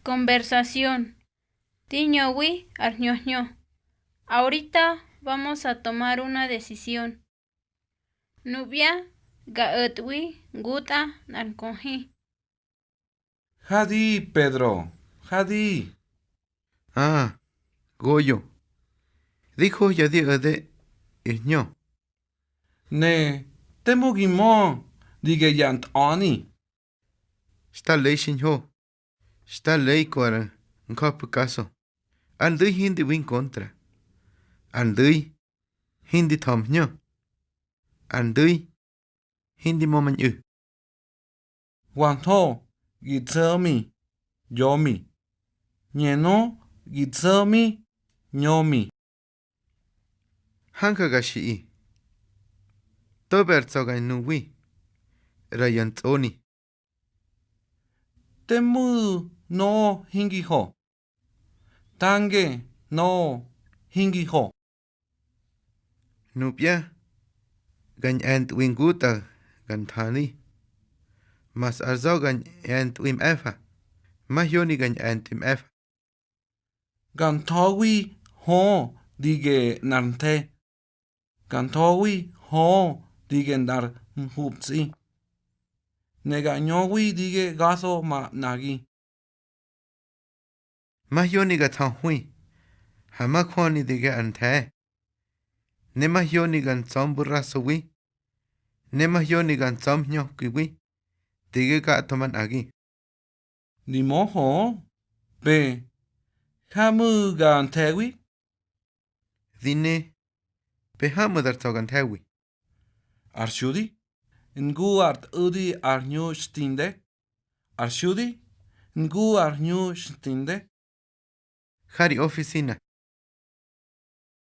Conversación. Tiñowi arñoño. Ahorita vamos a tomar una decisión. Nubia gaetwi guta narconji. Jadi, Pedro. Jadi. Ah, Goyo. Dijo ya de ño. Ne, temugimo. Dige yant ani. Está ley sin ho. Está ley cuara. Un copo caso. Andui hindi win contra. Andui hindi tom ño. Andui hindi moman yu. Wanto. Gitsami. Yomi. Nyeno. Gitsami. Nyomi. Hanka gashi i. Tober tsoga nuwi. Rayant oni. Temu no hingiho. Tange no hingiho. Nupia. Gan ant win guta. Gan thani. Mas arzo gan ant wim efa. Mas yoni gan ant wim efa. Gantawi ho dige narte. Gantawi ho dige nar hupsi. Neganyowi dige gaso ma nagi. Mas yoni ga thang hui. Hama khoni dige anthe. Ne mas yoni gan tsom burra suwi. Ne mas yoni gan tsom nyo kiwi. Dige ka toman agi. Ni moho be hamu gantewi. Dine. Behama dar tsogan thewi. Arshudi ngu art udi arnyu stinde. Arshudi ngu arnyu stinde. Hari oficina.